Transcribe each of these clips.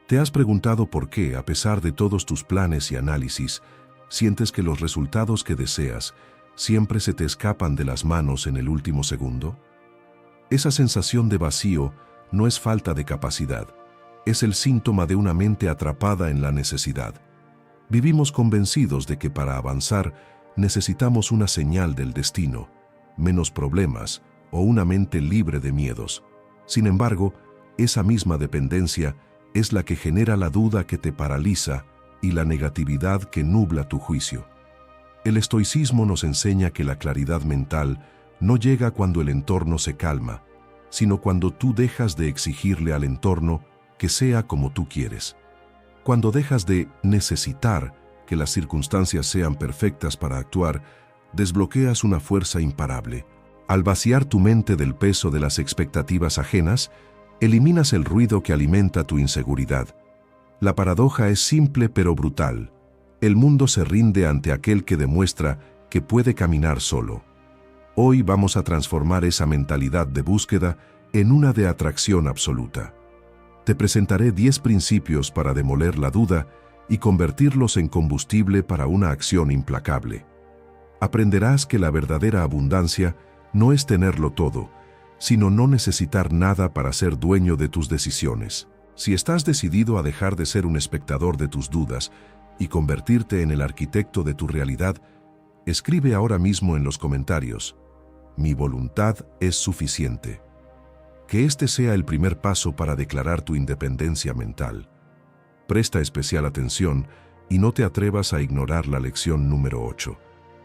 ¿Te has preguntado por qué, a pesar de todos tus planes y análisis, sientes que los resultados que deseas siempre se te escapan de las manos en el último segundo? Esa sensación de vacío no es falta de capacidad, es el síntoma de una mente atrapada en la necesidad. Vivimos convencidos de que para avanzar necesitamos una señal del destino, menos problemas o una mente libre de miedos. Sin embargo, esa misma dependencia es la que genera la duda que te paraliza y la negatividad que nubla tu juicio. El estoicismo nos enseña que la claridad mental no llega cuando el entorno se calma, sino cuando tú dejas de exigirle al entorno que sea como tú quieres. Cuando dejas de necesitar que las circunstancias sean perfectas para actuar, desbloqueas una fuerza imparable. Al vaciar tu mente del peso de las expectativas ajenas, eliminas el ruido que alimenta tu inseguridad. La paradoja es simple pero brutal. El mundo se rinde ante aquel que demuestra que puede caminar solo. Hoy vamos a transformar esa mentalidad de búsqueda en una de atracción absoluta. Te presentaré 10 principios para demoler la duda y convertirlos en combustible para una acción implacable. Aprenderás que la verdadera abundancia no es tenerlo todo, sino no necesitar nada para ser dueño de tus decisiones. Si estás decidido a dejar de ser un espectador de tus dudas y convertirte en el arquitecto de tu realidad, escribe ahora mismo en los comentarios: mi voluntad es suficiente. Que este sea el primer paso para declarar tu independencia mental. Presta especial atención y no te atrevas a ignorar la lección número 8,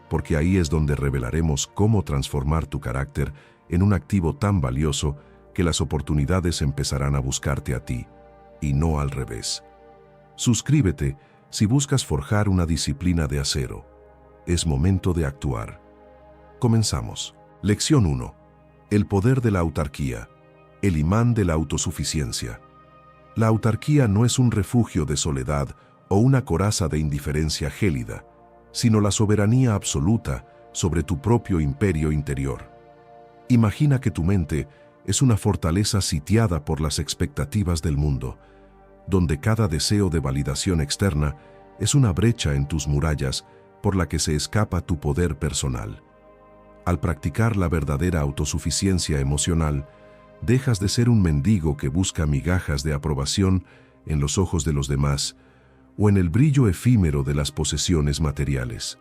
porque ahí es donde revelaremos cómo transformar tu carácter en un activo tan valioso que las oportunidades empezarán a buscarte a ti, y no al revés. Suscríbete si buscas forjar una disciplina de acero. Es momento de actuar. Comenzamos. Lección 1. El poder de la autarquía. El imán de la autosuficiencia. La autarquía no es un refugio de soledad o una coraza de indiferencia gélida, sino la soberanía absoluta sobre tu propio imperio interior. Imagina que tu mente es una fortaleza sitiada por las expectativas del mundo, donde cada deseo de validación externa es una brecha en tus murallas por la que se escapa tu poder personal. Al practicar la verdadera autosuficiencia emocional, dejas de ser un mendigo que busca migajas de aprobación en los ojos de los demás o en el brillo efímero de las posesiones materiales.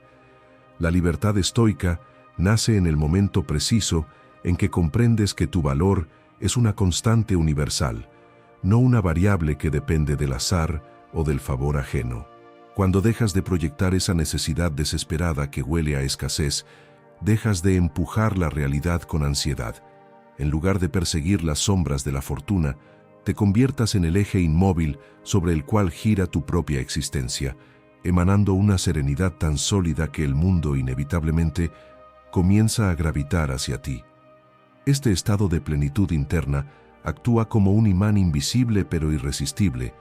La libertad estoica nace en el momento preciso en que comprendes que tu valor es una constante universal, no una variable que depende del azar o del favor ajeno. Cuando dejas de proyectar esa necesidad desesperada que huele a escasez, dejas de empujar la realidad con ansiedad. En lugar de perseguir las sombras de la fortuna, te conviertas en el eje inmóvil sobre el cual gira tu propia existencia, emanando una serenidad tan sólida que el mundo inevitablemente comienza a gravitar hacia ti. Este estado de plenitud interna actúa como un imán invisible pero irresistible,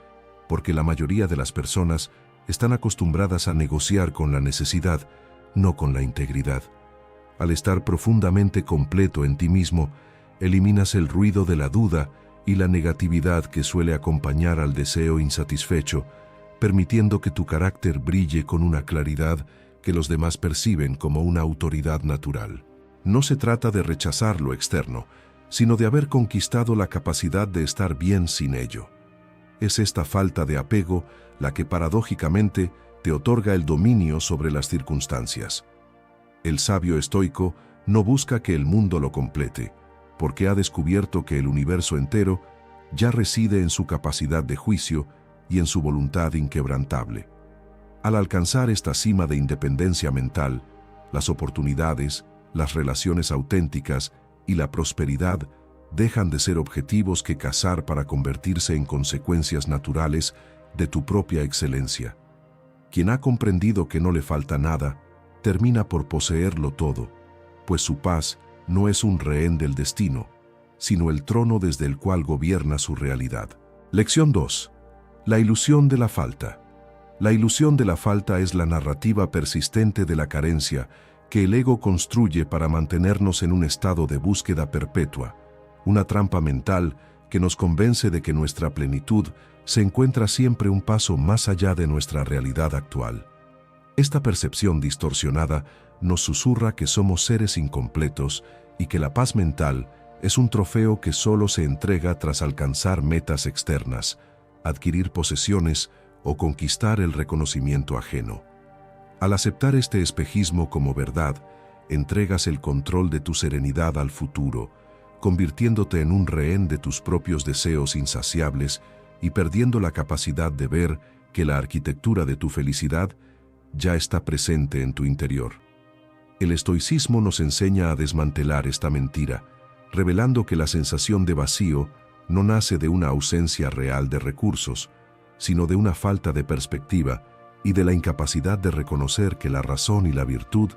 porque la mayoría de las personas están acostumbradas a negociar con la necesidad, no con la integridad. Al estar profundamente completo en ti mismo, eliminas el ruido de la duda y la negatividad que suele acompañar al deseo insatisfecho, permitiendo que tu carácter brille con una claridad que los demás perciben como una autoridad natural. No se trata de rechazar lo externo, sino de haber conquistado la capacidad de estar bien sin ello. Es esta falta de apego la que paradójicamente te otorga el dominio sobre las circunstancias. El sabio estoico no busca que el mundo lo complete, porque ha descubierto que el universo entero ya reside en su capacidad de juicio y en su voluntad inquebrantable. Al alcanzar esta cima de independencia mental, las oportunidades, las relaciones auténticas y la prosperidad dejan de ser objetivos que cazar para convertirse en consecuencias naturales de tu propia excelencia. Quien ha comprendido que no le falta nada, termina por poseerlo todo, pues su paz no es un rehén del destino, sino el trono desde el cual gobierna su realidad. Lección 2. La ilusión de la falta. La ilusión de la falta es la narrativa persistente de la carencia que el ego construye para mantenernos en un estado de búsqueda perpetua, una trampa mental que nos convence de que nuestra plenitud se encuentra siempre un paso más allá de nuestra realidad actual. Esta percepción distorsionada nos susurra que somos seres incompletos y que la paz mental es un trofeo que solo se entrega tras alcanzar metas externas, adquirir posesiones o conquistar el reconocimiento ajeno. Al aceptar este espejismo como verdad, entregas el control de tu serenidad al futuro, convirtiéndote en un rehén de tus propios deseos insaciables y perdiendo la capacidad de ver que la arquitectura de tu felicidad ya está presente en tu interior. El estoicismo nos enseña a desmantelar esta mentira, revelando que la sensación de vacío no nace de una ausencia real de recursos, sino de una falta de perspectiva y de la incapacidad de reconocer que la razón y la virtud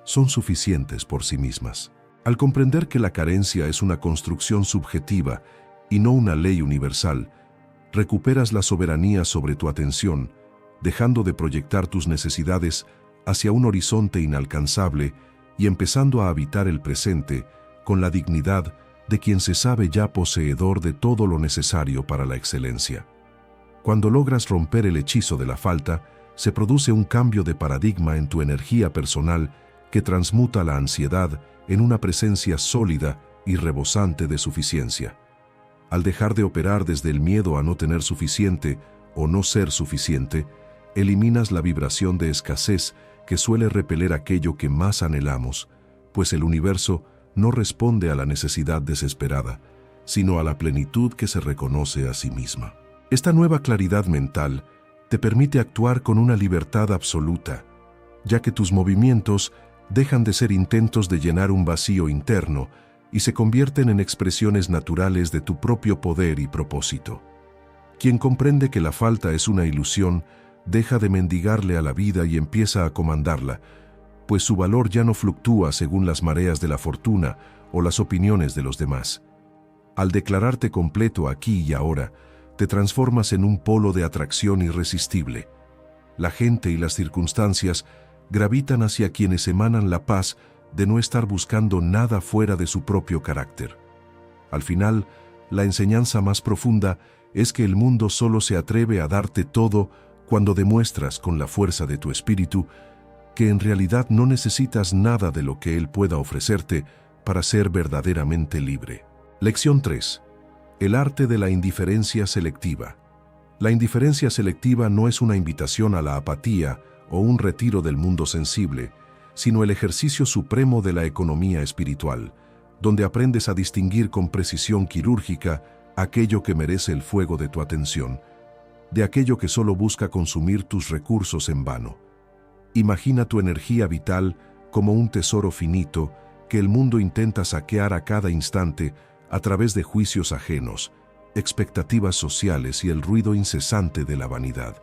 son suficientes por sí mismas. Al comprender que la carencia es una construcción subjetiva y no una ley universal, recuperas la soberanía sobre tu atención, dejando de proyectar tus necesidades hacia un horizonte inalcanzable y empezando a habitar el presente con la dignidad de quien se sabe ya poseedor de todo lo necesario para la excelencia. Cuando logras romper el hechizo de la falta, se produce un cambio de paradigma en tu energía personal que transmuta la ansiedad en una presencia sólida y rebosante de suficiencia. Al dejar de operar desde el miedo a no tener suficiente o no ser suficiente, eliminas la vibración de escasez que suele repeler aquello que más anhelamos, pues el universo no responde a la necesidad desesperada, sino a la plenitud que se reconoce a sí misma. Esta nueva claridad mental te permite actuar con una libertad absoluta, ya que tus movimientos dejan de ser intentos de llenar un vacío interno y se convierten en expresiones naturales de tu propio poder y propósito. Quien comprende que la falta es una ilusión, deja de mendigarle a la vida y empieza a comandarla, pues su valor ya no fluctúa según las mareas de la fortuna o las opiniones de los demás. Al declararte completo aquí y ahora, te transformas en un polo de atracción irresistible. La gente y las circunstancias gravitan hacia quienes emanan la paz de no estar buscando nada fuera de su propio carácter. Al final, la enseñanza más profunda es que el mundo solo se atreve a darte todo cuando demuestras con la fuerza de tu espíritu que en realidad no necesitas nada de lo que él pueda ofrecerte para ser verdaderamente libre. Lección 3. El arte de la indiferencia selectiva. La indiferencia selectiva no es una invitación a la apatía o un retiro del mundo sensible, sino el ejercicio supremo de la economía espiritual, donde aprendes a distinguir con precisión quirúrgica aquello que merece el fuego de tu atención, de aquello que solo busca consumir tus recursos en vano. Imagina tu energía vital como un tesoro finito que el mundo intenta saquear a cada instante a través de juicios ajenos, expectativas sociales y el ruido incesante de la vanidad.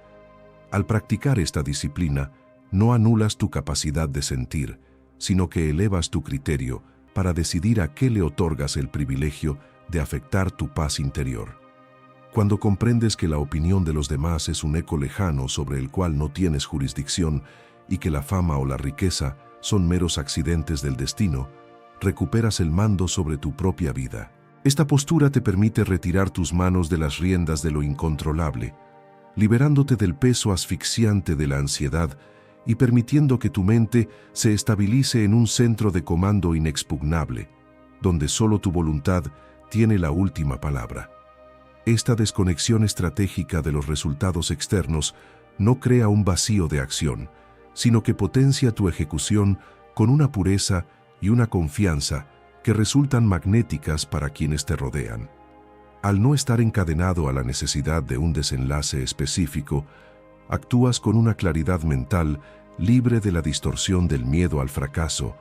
Al practicar esta disciplina, no anulas tu capacidad de sentir, sino que elevas tu criterio para decidir a qué le otorgas el privilegio de afectar tu paz interior. Cuando comprendes que la opinión de los demás es un eco lejano sobre el cual no tienes jurisdicción y que la fama o la riqueza son meros accidentes del destino, recuperas el mando sobre tu propia vida. Esta postura te permite retirar tus manos de las riendas de lo incontrolable, liberándote del peso asfixiante de la ansiedad y permitiendo que tu mente se estabilice en un centro de comando inexpugnable, donde solo tu voluntad tiene la última palabra. Esta desconexión estratégica de los resultados externos no crea un vacío de acción, sino que potencia tu ejecución con una pureza y una confianza que resultan magnéticas para quienes te rodean. Al no estar encadenado a la necesidad de un desenlace específico, actúas con una claridad mental libre de la distorsión del miedo al fracaso,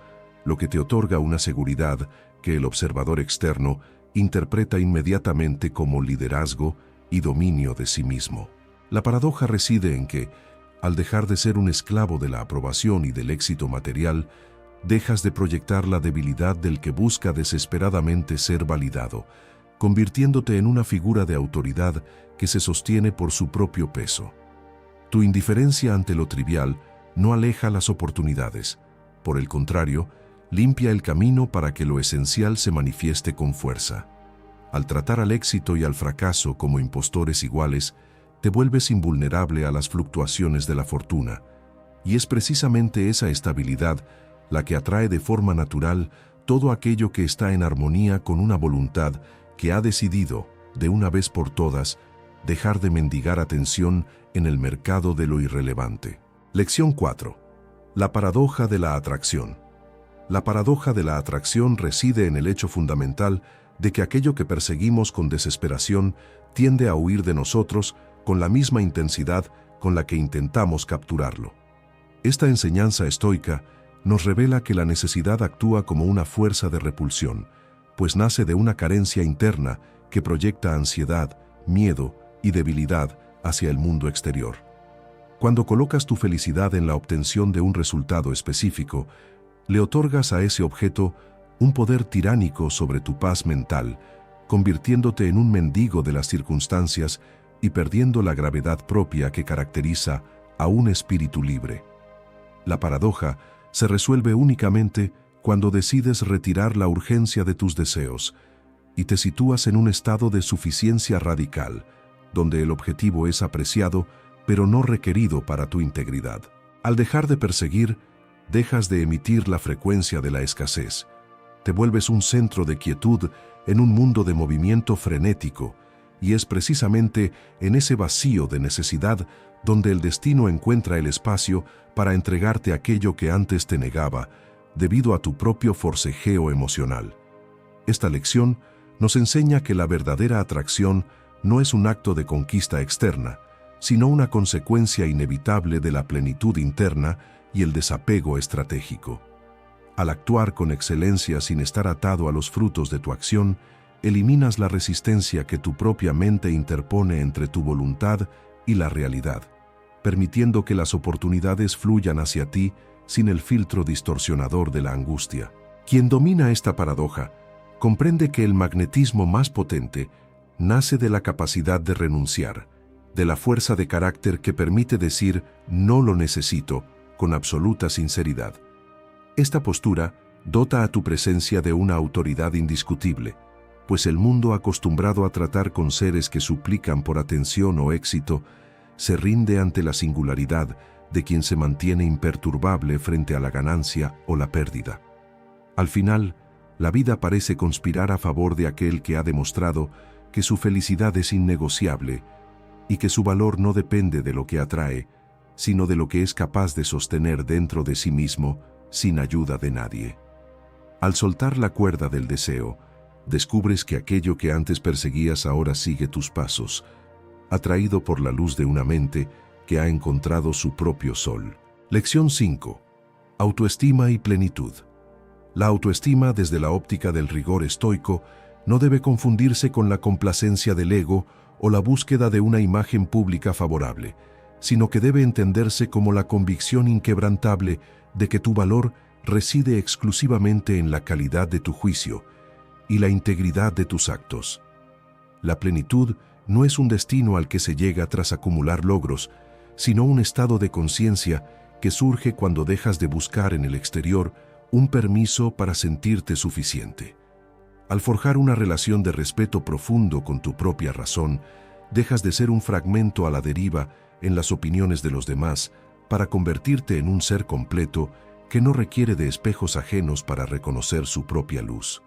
lo que te otorga una seguridad que el observador externo interpreta inmediatamente como liderazgo y dominio de sí mismo. La paradoja reside en que, al dejar de ser un esclavo de la aprobación y del éxito material, dejas de proyectar la debilidad del que busca desesperadamente ser validado, convirtiéndote en una figura de autoridad que se sostiene por su propio peso. Tu indiferencia ante lo trivial no aleja las oportunidades, por el contrario, limpia el camino para que lo esencial se manifieste con fuerza. Al tratar al éxito y al fracaso como impostores iguales, te vuelves invulnerable a las fluctuaciones de la fortuna, y es precisamente esa estabilidad la que atrae de forma natural todo aquello que está en armonía con una voluntad que ha decidido, de una vez por todas, dejar de mendigar atención en el mercado de lo irrelevante. Lección 4. La paradoja de la atracción. La paradoja de la atracción reside en el hecho fundamental de que aquello que perseguimos con desesperación tiende a huir de nosotros con la misma intensidad con la que intentamos capturarlo. Esta enseñanza estoica nos revela que la necesidad actúa como una fuerza de repulsión, pues nace de una carencia interna que proyecta ansiedad, miedo y debilidad hacia el mundo exterior. Cuando colocas tu felicidad en la obtención de un resultado específico, le otorgas a ese objeto un poder tiránico sobre tu paz mental, convirtiéndote en un mendigo de las circunstancias y perdiendo la gravedad propia que caracteriza a un espíritu libre. La paradoja se resuelve únicamente cuando decides retirar la urgencia de tus deseos y te sitúas en un estado de suficiencia radical, donde el objetivo es apreciado pero no requerido para tu integridad. Al dejar de perseguir, dejas de emitir la frecuencia de la escasez. Te vuelves un centro de quietud en un mundo de movimiento frenético, y es precisamente en ese vacío de necesidad donde el destino encuentra el espacio para entregarte aquello que antes te negaba, debido a tu propio forcejeo emocional. Esta lección nos enseña que la verdadera atracción no es un acto de conquista externa, sino una consecuencia inevitable de la plenitud interna y el desapego estratégico. Al actuar con excelencia sin estar atado a los frutos de tu acción, eliminas la resistencia que tu propia mente interpone entre tu voluntad y la realidad, permitiendo que las oportunidades fluyan hacia ti sin el filtro distorsionador de la angustia. Quien domina esta paradoja comprende que el magnetismo más potente nace de la capacidad de renunciar, de la fuerza de carácter que permite decir «no lo necesito» con absoluta sinceridad. Esta postura dota a tu presencia de una autoridad indiscutible, pues el mundo acostumbrado a tratar con seres que suplican por atención o éxito, se rinde ante la singularidad de quien se mantiene imperturbable frente a la ganancia o la pérdida. Al final, la vida parece conspirar a favor de aquel que ha demostrado que su felicidad es innegociable y que su valor no depende de lo que atrae, sino de lo que es capaz de sostener dentro de sí mismo sin ayuda de nadie. Al soltar la cuerda del deseo, descubres que aquello que antes perseguías ahora sigue tus pasos, atraído por la luz de una mente que ha encontrado su propio sol. Lección 5. Autoestima y plenitud. La autoestima, desde la óptica del rigor estoico, no debe confundirse con la complacencia del ego o la búsqueda de una imagen pública favorable, sino que debe entenderse como la convicción inquebrantable de que tu valor reside exclusivamente en la calidad de tu juicio y la integridad de tus actos. La plenitud no es un destino al que se llega tras acumular logros, sino un estado de conciencia que surge cuando dejas de buscar en el exterior un permiso para sentirte suficiente. Al forjar una relación de respeto profundo con tu propia razón, dejas de ser un fragmento a la deriva en las opiniones de los demás para convertirte en un ser completo que no requiere de espejos ajenos para reconocer su propia luz.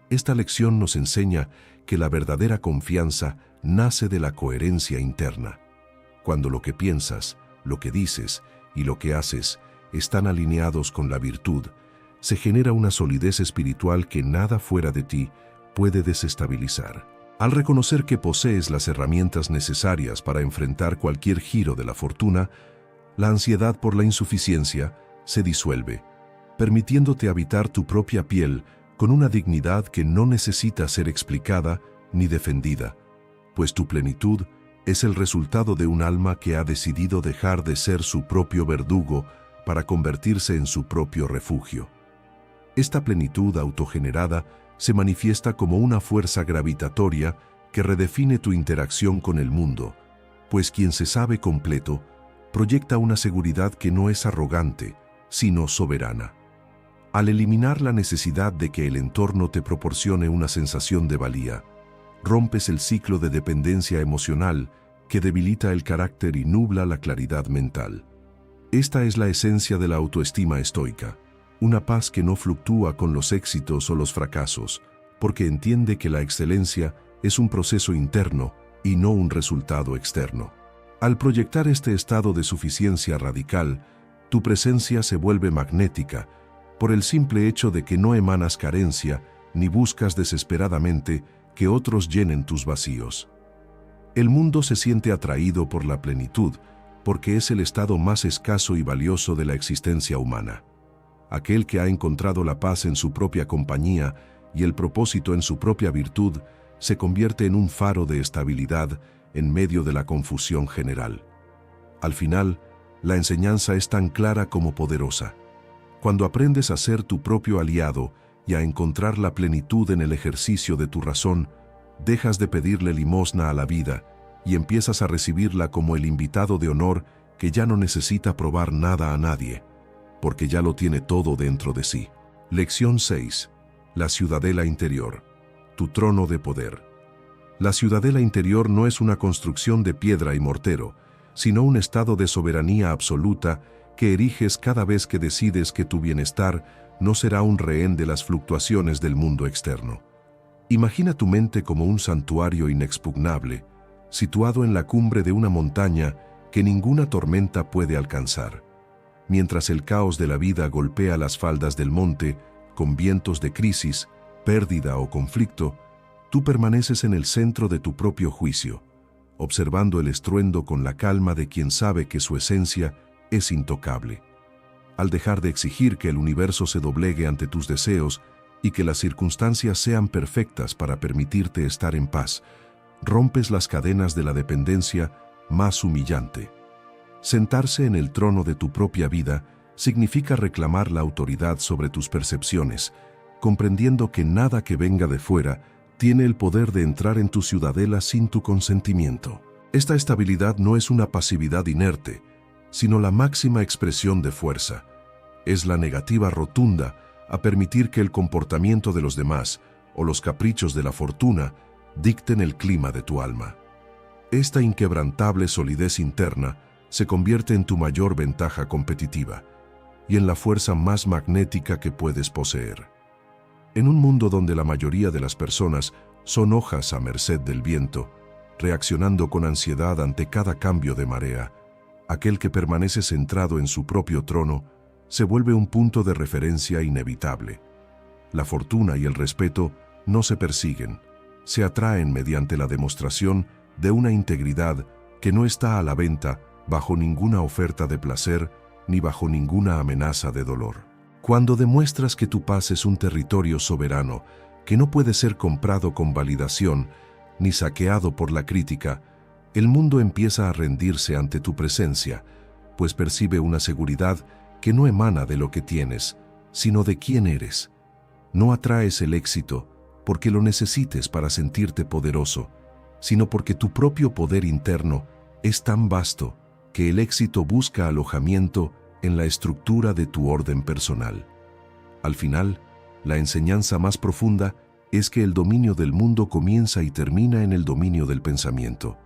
Esta lección nos enseña que la verdadera confianza nace de la coherencia interna. Cuando lo que piensas, lo que dices y lo que haces están alineados con la virtud, se genera una solidez espiritual que nada fuera de ti puede desestabilizar. Al reconocer que posees las herramientas necesarias para enfrentar cualquier giro de la fortuna, la ansiedad por la insuficiencia se disuelve, permitiéndote habitar tu propia piel con una dignidad que no necesita ser explicada ni defendida, pues tu plenitud es el resultado de un alma que ha decidido dejar de ser su propio verdugo para convertirse en su propio refugio. Esta plenitud autogenerada se manifiesta como una fuerza gravitatoria que redefine tu interacción con el mundo, pues quien se sabe completo proyecta una seguridad que no es arrogante, sino soberana. Al eliminar la necesidad de que el entorno te proporcione una sensación de valía, rompes el ciclo de dependencia emocional que debilita el carácter y nubla la claridad mental. Esta es la esencia de la autoestima estoica, una paz que no fluctúa con los éxitos o los fracasos, porque entiende que la excelencia es un proceso interno y no un resultado externo. Al proyectar este estado de suficiencia radical, tu presencia se vuelve magnética por el simple hecho de que no emanas carencia ni buscas desesperadamente que otros llenen tus vacíos. El mundo se siente atraído por la plenitud, porque es el estado más escaso y valioso de la existencia humana. Aquel que ha encontrado la paz en su propia compañía y el propósito en su propia virtud, se convierte en un faro de estabilidad en medio de la confusión general. Al final, la enseñanza es tan clara como poderosa. Cuando aprendes a ser tu propio aliado y a encontrar la plenitud en el ejercicio de tu razón, dejas de pedirle limosna a la vida y empiezas a recibirla como el invitado de honor que ya no necesita probar nada a nadie, porque ya lo tiene todo dentro de sí. Lección 6. La ciudadela interior. Tu trono de poder. La ciudadela interior no es una construcción de piedra y mortero, sino un estado de soberanía absoluta que eriges cada vez que decides que tu bienestar no será un rehén de las fluctuaciones del mundo externo. Imagina tu mente como un santuario inexpugnable, situado en la cumbre de una montaña que ninguna tormenta puede alcanzar. Mientras el caos de la vida golpea las faldas del monte, con vientos de crisis, pérdida o conflicto, tú permaneces en el centro de tu propio juicio, observando el estruendo con la calma de quien sabe que su esencia es intocable. Al dejar de exigir que el universo se doblegue ante tus deseos y que las circunstancias sean perfectas para permitirte estar en paz, rompes las cadenas de la dependencia más humillante. Sentarse en el trono de tu propia vida significa reclamar la autoridad sobre tus percepciones, comprendiendo que nada que venga de fuera tiene el poder de entrar en tu ciudadela sin tu consentimiento. Esta estabilidad no es una pasividad inerte, sino la máxima expresión de fuerza. Es la negativa rotunda a permitir que el comportamiento de los demás o los caprichos de la fortuna dicten el clima de tu alma. Esta inquebrantable solidez interna se convierte en tu mayor ventaja competitiva y en la fuerza más magnética que puedes poseer. En un mundo donde la mayoría de las personas son hojas a merced del viento, reaccionando con ansiedad ante cada cambio de marea, aquel que permanece centrado en su propio trono se vuelve un punto de referencia inevitable. La fortuna y el respeto no se persiguen, se atraen mediante la demostración de una integridad que no está a la venta bajo ninguna oferta de placer ni bajo ninguna amenaza de dolor. Cuando demuestras que tu paz es un territorio soberano que no puede ser comprado con validación ni saqueado por la crítica, el mundo empieza a rendirse ante tu presencia, pues percibe una seguridad que no emana de lo que tienes, sino de quién eres. No atraes el éxito porque lo necesites para sentirte poderoso, sino porque tu propio poder interno es tan vasto que el éxito busca alojamiento en la estructura de tu orden personal. Al final, la enseñanza más profunda es que el dominio del mundo comienza y termina en el dominio del pensamiento.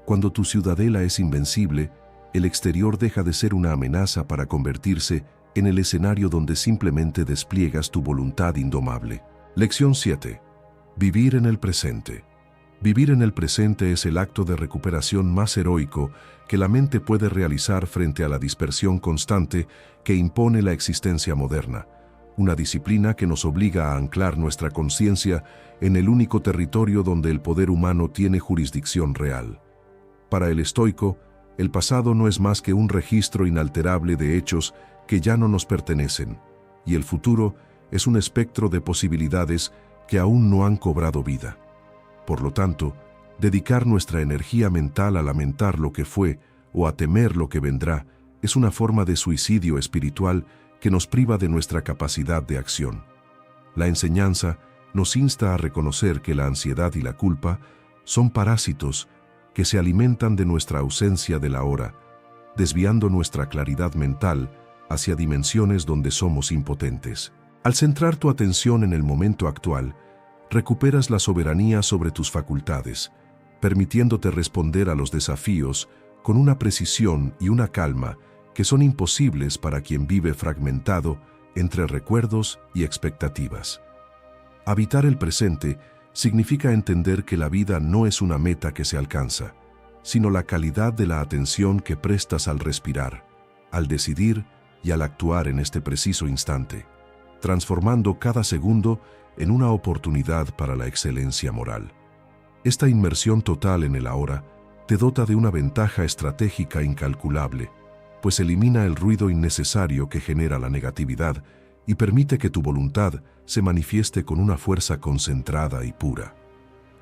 Cuando tu ciudadela es invencible, el exterior deja de ser una amenaza para convertirse en el escenario donde simplemente despliegas tu voluntad indomable. Lección 7. Vivir en el presente. Vivir en el presente es el acto de recuperación más heroico que la mente puede realizar frente a la dispersión constante que impone la existencia moderna, una disciplina que nos obliga a anclar nuestra conciencia en el único territorio donde el poder humano tiene jurisdicción real. Para el estoico, el pasado no es más que un registro inalterable de hechos que ya no nos pertenecen, y el futuro es un espectro de posibilidades que aún no han cobrado vida. Por lo tanto, dedicar nuestra energía mental a lamentar lo que fue o a temer lo que vendrá es una forma de suicidio espiritual que nos priva de nuestra capacidad de acción. La enseñanza nos insta a reconocer que la ansiedad y la culpa son parásitos que se alimentan de nuestra ausencia del ahora, desviando nuestra claridad mental hacia dimensiones donde somos impotentes. Al centrar tu atención en el momento actual, recuperas la soberanía sobre tus facultades, permitiéndote responder a los desafíos con una precisión y una calma que son imposibles para quien vive fragmentado entre recuerdos y expectativas. Habitar el presente significa entender que la vida no es una meta que se alcanza, sino la calidad de la atención que prestas al respirar, al decidir y al actuar en este preciso instante, transformando cada segundo en una oportunidad para la excelencia moral. Esta inmersión total en el ahora te dota de una ventaja estratégica incalculable, pues elimina el ruido innecesario que genera la negatividad y permite que tu voluntad se manifieste con una fuerza concentrada y pura.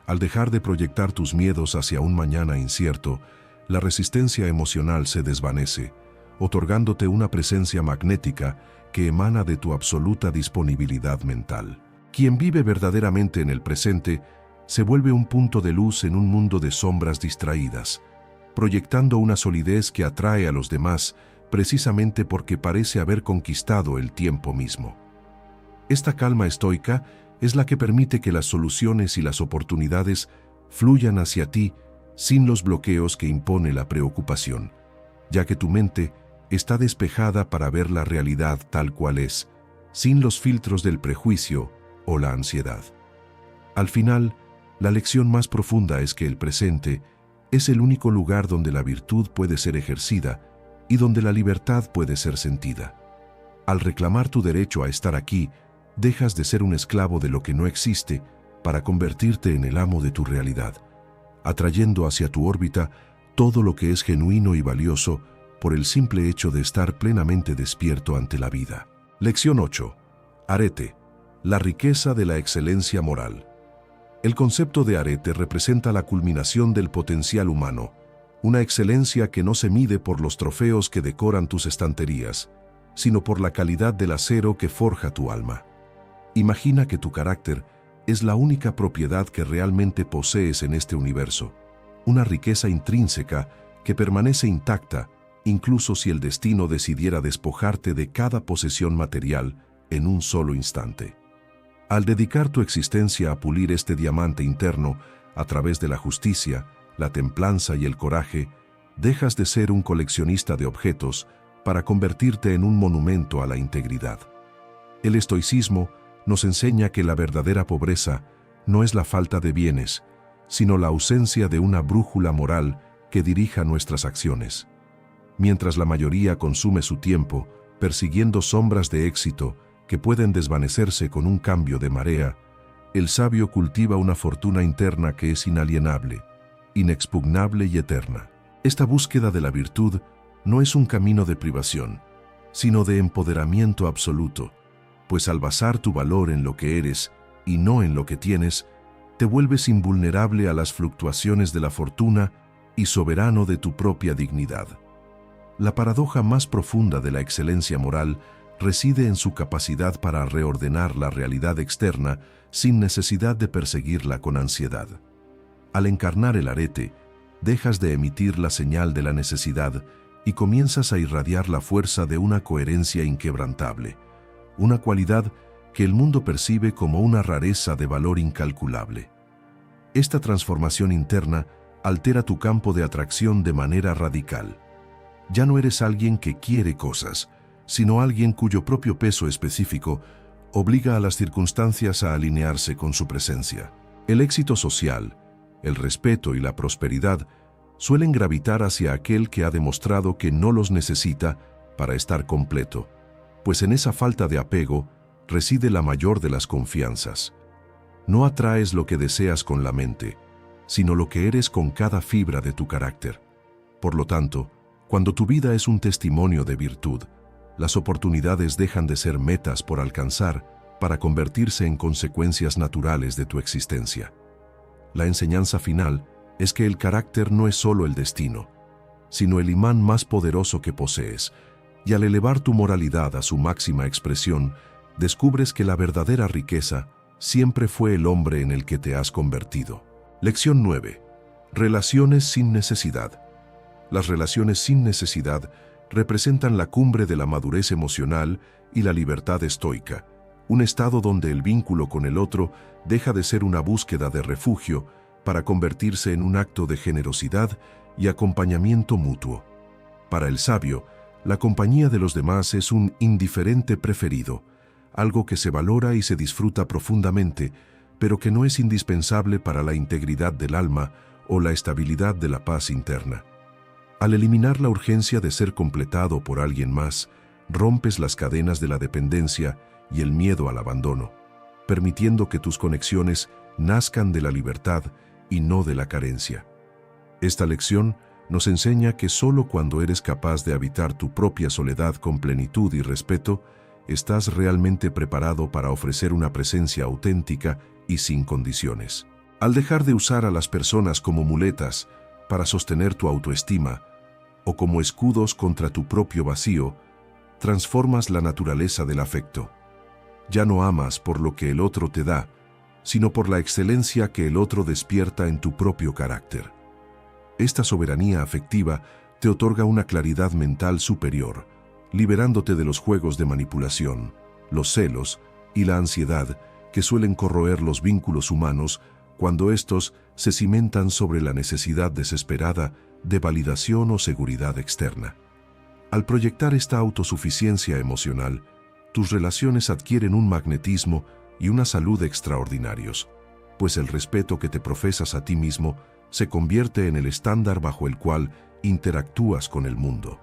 Al dejar de proyectar tus miedos hacia un mañana incierto, la resistencia emocional se desvanece, otorgándote una presencia magnética que emana de tu absoluta disponibilidad mental. Quien vive verdaderamente en el presente se vuelve un punto de luz en un mundo de sombras distraídas, proyectando una solidez que atrae a los demás precisamente porque parece haber conquistado el tiempo mismo. Esta calma estoica es la que permite que las soluciones y las oportunidades fluyan hacia ti sin los bloqueos que impone la preocupación, ya que tu mente está despejada para ver la realidad tal cual es, sin los filtros del prejuicio o la ansiedad. Al final, la lección más profunda es que el presente es el único lugar donde la virtud puede ser ejercida y donde la libertad puede ser sentida. Al reclamar tu derecho a estar aquí, dejas de ser un esclavo de lo que no existe para convertirte en el amo de tu realidad, atrayendo hacia tu órbita todo lo que es genuino y valioso por el simple hecho de estar plenamente despierto ante la vida. Lección 8. Arete, la riqueza de la excelencia moral. El concepto de arete representa la culminación del potencial humano, una excelencia que no se mide por los trofeos que decoran tus estanterías, sino por la calidad del acero que forja tu alma. Imagina que tu carácter es la única propiedad que realmente posees en este universo, una riqueza intrínseca que permanece intacta incluso si el destino decidiera despojarte de cada posesión material en un solo instante. Al dedicar tu existencia a pulir este diamante interno a través de la justicia, la templanza y el coraje, dejas de ser un coleccionista de objetos para convertirte en un monumento a la integridad. El estoicismo nos enseña que la verdadera pobreza no es la falta de bienes, sino la ausencia de una brújula moral que dirija nuestras acciones. Mientras la mayoría consume su tiempo persiguiendo sombras de éxito que pueden desvanecerse con un cambio de marea, el sabio cultiva una fortuna interna que es inalienable, inexpugnable y eterna. Esta búsqueda de la virtud no es un camino de privación, sino de empoderamiento absoluto, pues al basar tu valor en lo que eres y no en lo que tienes, te vuelves invulnerable a las fluctuaciones de la fortuna y soberano de tu propia dignidad. La paradoja más profunda de la excelencia moral reside en su capacidad para reordenar la realidad externa sin necesidad de perseguirla con ansiedad. Al encarnar el arete, dejas de emitir la señal de la necesidad y comienzas a irradiar la fuerza de una coherencia inquebrantable, una cualidad que el mundo percibe como una rareza de valor incalculable. Esta transformación interna altera tu campo de atracción de manera radical. Ya no eres alguien que quiere cosas, sino alguien cuyo propio peso específico obliga a las circunstancias a alinearse con su presencia. El éxito social, el respeto y la prosperidad suelen gravitar hacia aquel que ha demostrado que no los necesita para estar completo, pues en esa falta de apego reside la mayor de las confianzas. No atraes lo que deseas con la mente, sino lo que eres con cada fibra de tu carácter. Por lo tanto, cuando tu vida es un testimonio de virtud, las oportunidades dejan de ser metas por alcanzar para convertirse en consecuencias naturales de tu existencia. La enseñanza final es que el carácter no es solo el destino, sino el imán más poderoso que posees, y al elevar tu moralidad a su máxima expresión, descubres que la verdadera riqueza siempre fue el hombre en el que te has convertido. Lección 9. Relaciones sin necesidad. Las relaciones sin necesidad representan la cumbre de la madurez emocional y la libertad estoica, un estado donde el vínculo con el otro deja de ser una búsqueda de refugio para convertirse en un acto de generosidad y acompañamiento mutuo. Para el sabio, la compañía de los demás es un indiferente preferido, algo que se valora y se disfruta profundamente, pero que no es indispensable para la integridad del alma o la estabilidad de la paz interna. Al eliminar la urgencia de ser completado por alguien más, rompes las cadenas de la dependencia y el miedo al abandono, permitiendo que tus conexiones nazcan de la libertad y no de la carencia. Esta lección nos enseña que solo cuando eres capaz de habitar tu propia soledad con plenitud y respeto, estás realmente preparado para ofrecer una presencia auténtica y sin condiciones. Al dejar de usar a las personas como muletas para sostener tu autoestima o como escudos contra tu propio vacío, transformas la naturaleza del afecto. Ya no amas por lo que el otro te da, sino por la excelencia que el otro despierta en tu propio carácter. Esta soberanía afectiva te otorga una claridad mental superior, liberándote de los juegos de manipulación, los celos y la ansiedad que suelen corroer los vínculos humanos cuando estos se cimentan sobre la necesidad desesperada de validación o seguridad externa. Al proyectar esta autosuficiencia emocional, tus relaciones adquieren un magnetismo y una salud extraordinarios, pues el respeto que te profesas a ti mismo se convierte en el estándar bajo el cual interactúas con el mundo.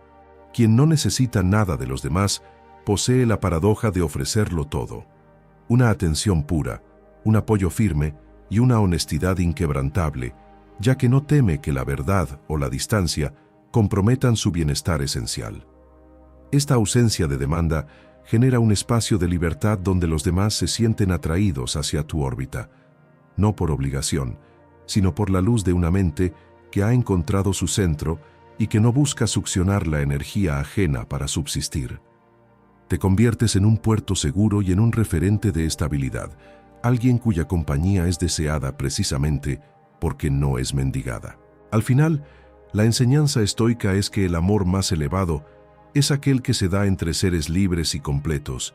Quien no necesita nada de los demás posee la paradoja de ofrecerlo todo: una atención pura, un apoyo firme y una honestidad inquebrantable, ya que no teme que la verdad o la distancia comprometan su bienestar esencial. Esta ausencia de demanda genera un espacio de libertad donde los demás se sienten atraídos hacia tu órbita, no por obligación, sino por la luz de una mente que ha encontrado su centro y que no busca succionar la energía ajena para subsistir. Te conviertes en un puerto seguro y en un referente de estabilidad, alguien cuya compañía es deseada precisamente porque no es mendigada. Al final, la enseñanza estoica es que el amor más elevado es aquel que se da entre seres libres y completos,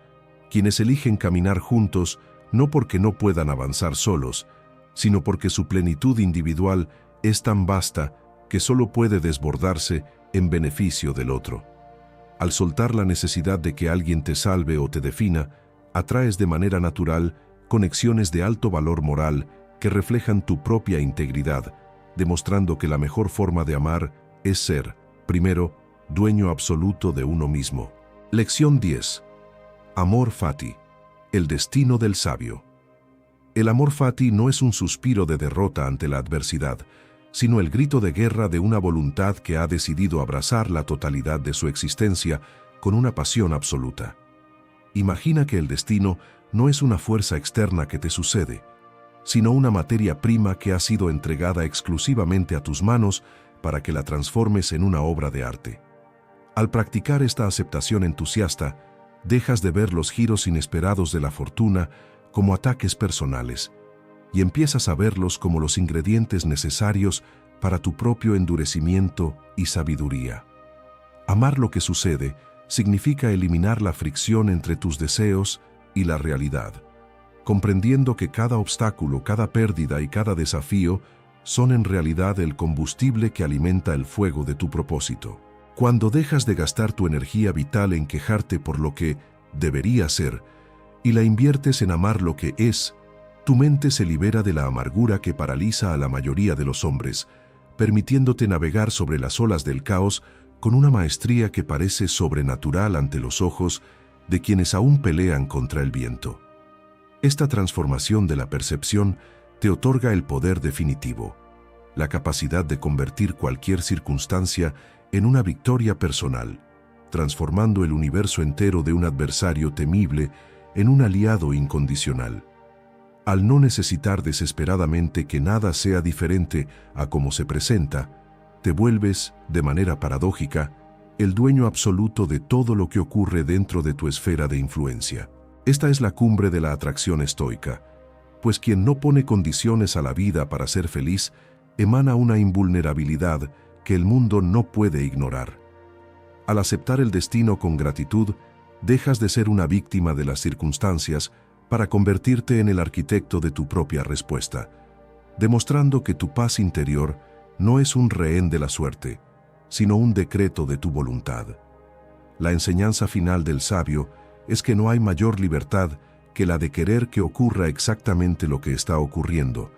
quienes eligen caminar juntos no porque no puedan avanzar solos, sino porque su plenitud individual es tan vasta que solo puede desbordarse en beneficio del otro. Al soltar la necesidad de que alguien te salve o te defina, atraes de manera natural conexiones de alto valor moral que reflejan tu propia integridad, demostrando que la mejor forma de amar es ser, primero, dueño absoluto de uno mismo. Lección 10. Amor fati, el destino del sabio. El amor fati no es un suspiro de derrota ante la adversidad, sino el grito de guerra de una voluntad que ha decidido abrazar la totalidad de su existencia con una pasión absoluta. Imagina que el destino no es una fuerza externa que te sucede, sino una materia prima que ha sido entregada exclusivamente a tus manos para que la transformes en una obra de arte. Al practicar esta aceptación entusiasta, dejas de ver los giros inesperados de la fortuna como ataques personales, y empiezas a verlos como los ingredientes necesarios para tu propio endurecimiento y sabiduría. Amar lo que sucede significa eliminar la fricción entre tus deseos y la realidad, comprendiendo que cada obstáculo, cada pérdida y cada desafío son en realidad el combustible que alimenta el fuego de tu propósito. Cuando dejas de gastar tu energía vital en quejarte por lo que debería ser y la inviertes en amar lo que es, tu mente se libera de la amargura que paraliza a la mayoría de los hombres, permitiéndote navegar sobre las olas del caos con una maestría que parece sobrenatural ante los ojos de quienes aún pelean contra el viento. Esta transformación de la percepción te otorga el poder definitivo, la capacidad de convertir cualquier circunstancia en una victoria personal, transformando el universo entero de un adversario temible en un aliado incondicional. Al no necesitar desesperadamente que nada sea diferente a como se presenta, te vuelves, de manera paradójica, el dueño absoluto de todo lo que ocurre dentro de tu esfera de influencia. Esta es la cumbre de la atracción estoica, pues quien no pone condiciones a la vida para ser feliz, emana una invulnerabilidad que el mundo no puede ignorar. Al aceptar el destino con gratitud, Dejas de ser una víctima de las circunstancias para convertirte en el arquitecto de tu propia respuesta, demostrando que tu paz interior no es un rehén de la suerte, sino un decreto de tu voluntad. La enseñanza final del sabio es que no hay mayor libertad que la de querer que ocurra exactamente lo que está ocurriendo,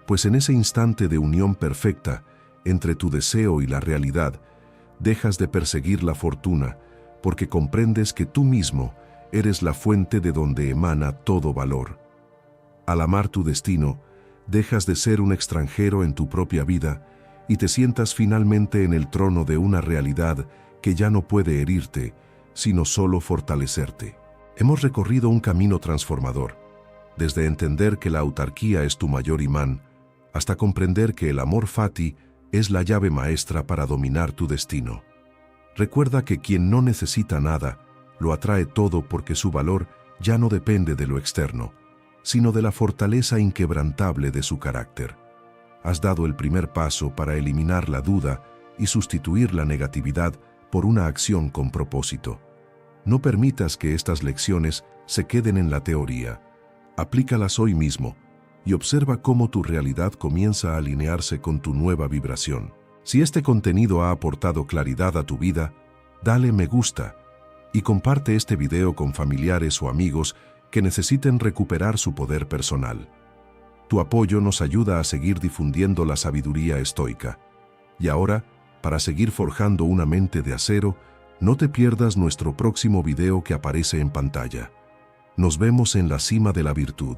pues en ese instante de unión perfecta entre tu deseo y la realidad, dejas de perseguir la fortuna porque comprendes que tú mismo eres la fuente de donde emana todo valor. Al amar tu destino, dejas de ser un extranjero en tu propia vida y te sientas finalmente en el trono de una realidad que ya no puede herirte, sino solo fortalecerte. Hemos recorrido un camino transformador, desde entender que la autarquía es tu mayor imán, hasta comprender que el amor fati es la llave maestra para dominar tu destino. Recuerda que quien no necesita nada, lo atrae todo porque su valor ya no depende de lo externo, sino de la fortaleza inquebrantable de su carácter. Has dado el primer paso para eliminar la duda y sustituir la negatividad por una acción con propósito. No permitas que estas lecciones se queden en la teoría. Aplícalas hoy mismo y observa cómo tu realidad comienza a alinearse con tu nueva vibración. Si este contenido ha aportado claridad a tu vida, dale me gusta y comparte este video con familiares o amigos que necesiten recuperar su poder personal. Tu apoyo nos ayuda a seguir difundiendo la sabiduría estoica. Y ahora, para seguir forjando una mente de acero, no te pierdas nuestro próximo video que aparece en pantalla. Nos vemos en la cima de la virtud.